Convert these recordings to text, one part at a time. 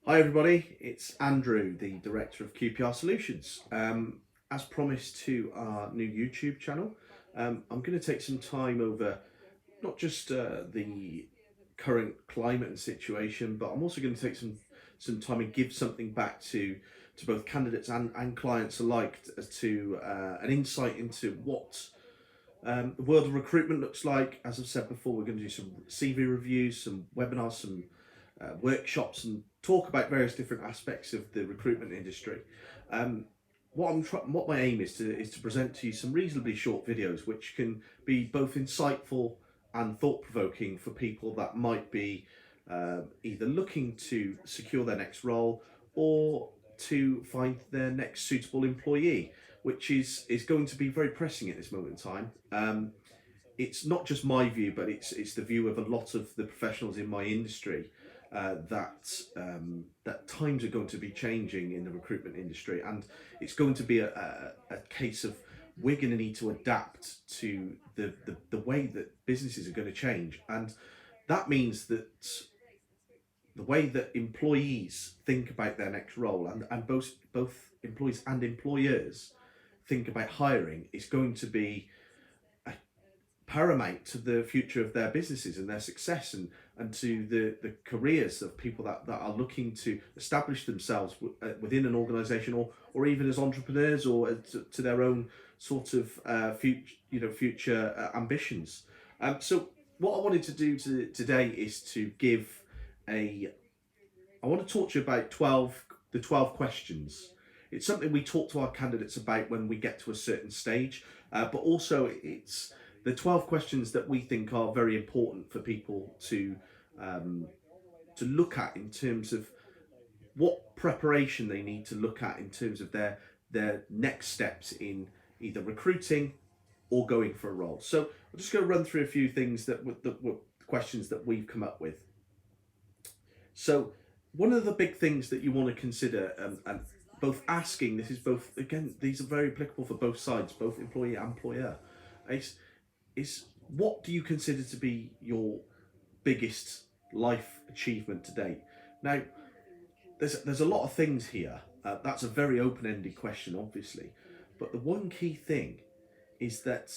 Hi everybody, it's Andrew, the Director of QPR Solutions. As promised to our new YouTube channel, I'm going to take some time over not just the current climate and situation, but I'm also going to take some time and give something back to both candidates and clients alike as to an insight into what the world of recruitment looks like. As I've said before, we're going to do some CV reviews, some webinars, some workshops, and talk about various different aspects of the recruitment industry. Um, what my aim is to present to you some reasonably short videos, which can be both insightful and thought provoking for people that might be either looking to secure their next role or to find their next suitable employee, which is going to be very pressing at this moment in time. It's not just my view, but it's the view of a lot of the professionals in my industry that times are going to be changing in the recruitment industry, and it's going to be a case of we're going to need to adapt to the way that businesses are going to change, and that means that the way that employees think about their next role and both employees and employers think about hiring is going to be paramount to the future of their businesses and their success, and to the careers of people that are looking to establish themselves within an organization, or even as entrepreneurs, or to their own sort of future ambitions. So what I wanted to do today is to give a I want to talk to you about 12 questions. It's something we talk to our candidates about when we get to a certain stage, but also it's the 12 questions that we think are very important for people um, to look at in terms of what preparation they need to look at in terms of their next steps in either recruiting or going for a role. So I'm just going to run through a few things that were questions that we've come up with. So one of the big things that you want to consider, and both asking, this is both, again, these are very applicable for both sides, both employee and employer, is, is what do you consider to be your biggest life achievement to date? Now, there's a lot of things here. That's a very open-ended question, obviously, but the one key thing is that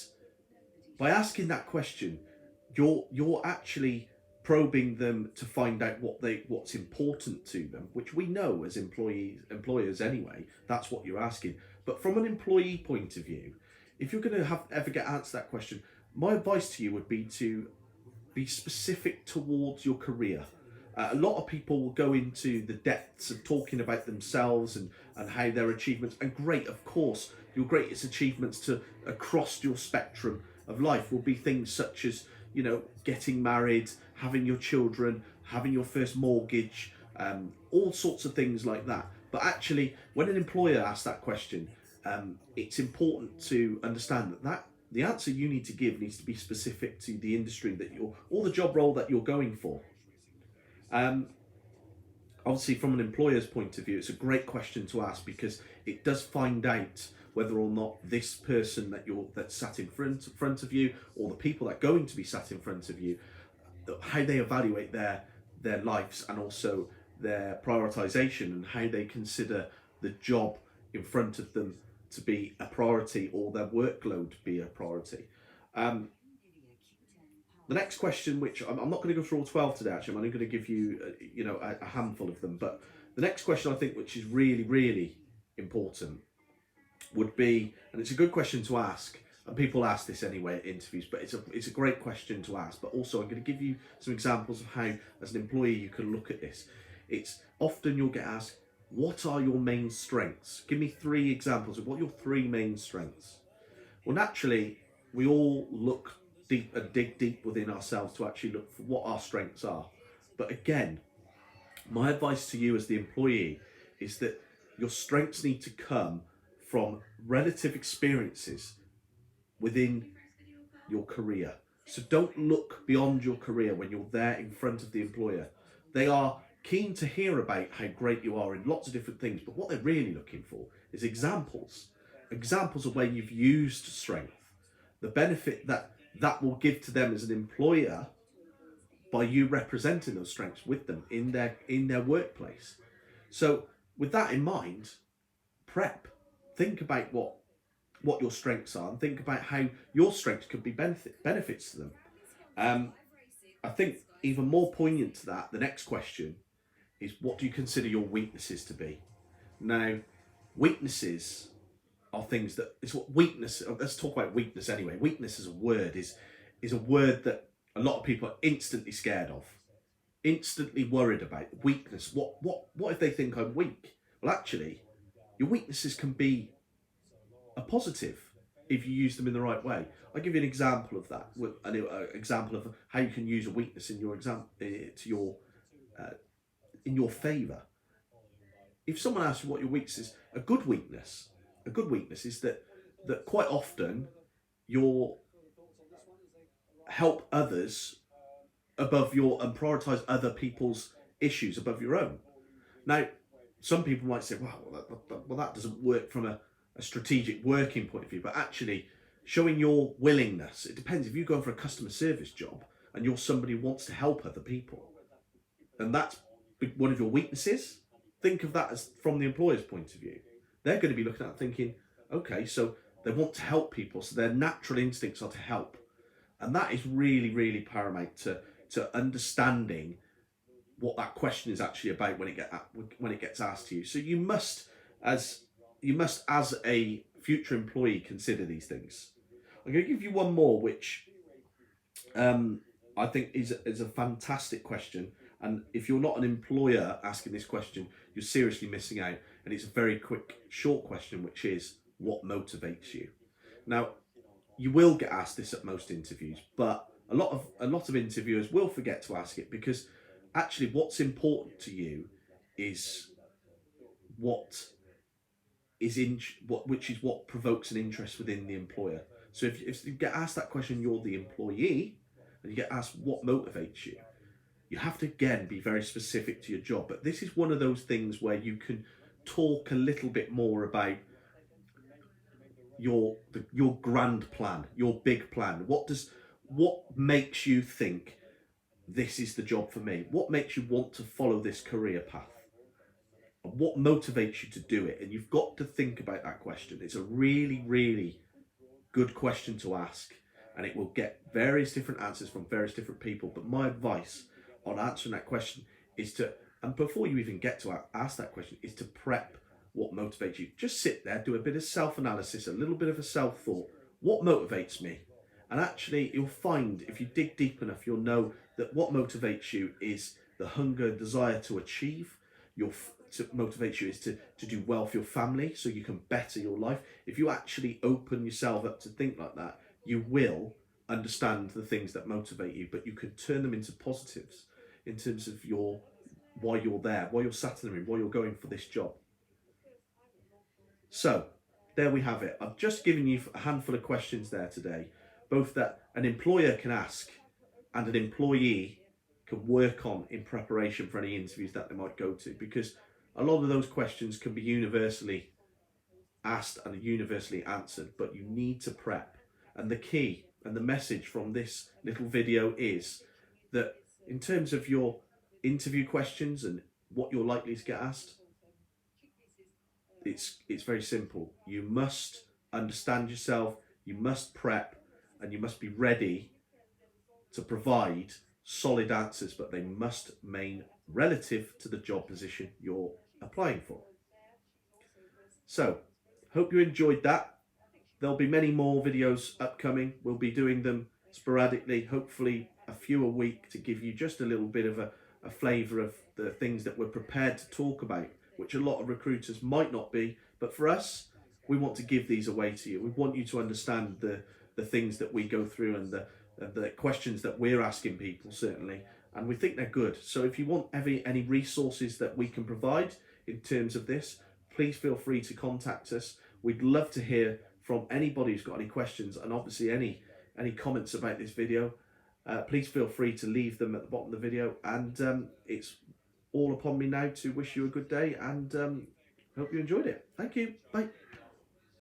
by asking that question, you're actually probing them to find out what's important to them, which we know as employers anyway. That's what you're asking. But from an employee point of view, if you're going to have ever get answered that question, my advice to you would be to be specific towards your career. A lot of people will go into the depths of talking about themselves and how their achievements, and great, of course, your greatest achievements to across your spectrum of life will be things such as, getting married, having your children, having your first mortgage, all sorts of things like that. But actually, when an employer asks that question, it's important to understand that the answer you need to give needs to be specific to the industry that you're, or the job role that you're going for. Um, Obviously, from an employer's point of view, it's a great question to ask because it does find out whether or not this person that's sat in front of you, or the people that are going to be sat in front of you, how they evaluate their lives, and also their prioritization, and how they consider the job in front of them to be a priority, or their workload be a priority. Um, the next question, which I'm not going to go through all 12 today, actually, I'm only going to give you, a handful of them. But the next question I think, which is really, really important, would be, and it's a good question to ask, and people ask this anyway at interviews, but it's a great question to ask. But also, I'm going to give you some examples of how, as an employee, you can look at this. It's often you'll get asked, what are your main strengths? Give me 3 examples of what your 3 main strengths. Well, naturally, we all look deep and dig deep within ourselves to actually look for what our strengths are. But again, my advice to you as the employee is that your strengths need to come from relative experiences within your career. So don't look beyond your career when you're there in front of the employer. They are keen to hear about how great you are in lots of different things, but what they're really looking for is examples of where you've used strength, the benefit that will give to them as an employer by you representing those strengths with them in their workplace. So with that in mind, prep. Think about what your strengths are, and think about how your strengths could be benefits to them. Um, I think even more poignant to that, the next question is, what do you consider your weaknesses to be? Now, weaknesses are things that it's what weakness. Let's talk about weakness anyway. Weakness as a word is a word that a lot of people are instantly scared of, instantly worried about. Weakness. What if they think I'm weak? Well, actually, your weaknesses can be a positive if you use them in the right way. I'll give you an example of that. An example of how you can use a weakness in your to your in your favour. If someone asks you what your weakness is, a good weakness is that quite often you'll help others above your and prioritize other people's issues above your own. Now, some people might say, well, that doesn't work from a strategic working point of view, but actually showing your willingness, it depends. If you're going for a customer service job and you're somebody who wants to help other people, and that's one of your weaknesses, think of that as from the employer's point of view. They're going to be looking at it thinking, okay, so they want to help people, so their natural instincts are to help. And that is really, really paramount to understanding what that question is actually about when it gets asked to you. So you must, as a future employee, consider these things. I'm going to give you one more, which I think is a fantastic question. And if you're not an employer asking this question, you're seriously missing out. And it's a very quick, short question, which is, what motivates you? Now, you will get asked this at most interviews, but a lot of interviewers will forget to ask it, because actually what's important to you is what which is what provokes an interest within the employer. So if you get asked that question, you're the employee, and you get asked what motivates you, you have to again be very specific to your job. But this is one of those things where you can talk a little bit more about your grand plan, your big plan. What makes you think this is the job for me? What makes you want to follow this career path? And what motivates you to do it? And you've got to think about that question. It's a really, really good question to ask, and it will get various different answers from various different people. But my advice on answering that question is and before you even get to ask that question, is to prep what motivates you. Just sit there, do a bit of self-analysis, a little bit of a self-thought. What motivates me? And actually, you'll find, if you dig deep enough, you'll know that what motivates you is the hunger and desire to achieve. To motivate you is to do well for your family, so you can better your life. If you actually open yourself up to think like that, you will understand the things that motivate you, but you can turn them into positives in terms of why you're there, why you're sat in the room, why you're going for this job. So there we have it. I've just given you a handful of questions there today, both that an employer can ask and an employee can work on in preparation for any interviews that they might go to, because a lot of those questions can be universally asked and universally answered, but you need to prep. And the key and the message from this little video is that in terms of your interview questions and what you're likely to get asked, it's very simple. You must understand yourself, you must prep, and you must be ready to provide solid answers, but they must remain relative to the job position you're applying for. So, hope you enjoyed that. There'll be many more videos upcoming. We'll be doing them sporadically, hopefully a few a week, to give you just a little bit of a flavour of the things that we're prepared to talk about, which a lot of recruiters might not be. But for us, we want to give these away to you. We want you to understand the things that we go through and the questions that we're asking people, certainly. And we think they're good. So if you want any resources that we can provide in terms of this, please feel free to contact us. We'd love to hear from anybody who's got any questions, and obviously any comments about this video. Please feel free to leave them at the bottom of the video, and it's all upon me now to wish you a good day, and hope you enjoyed it. Thank you. Bye.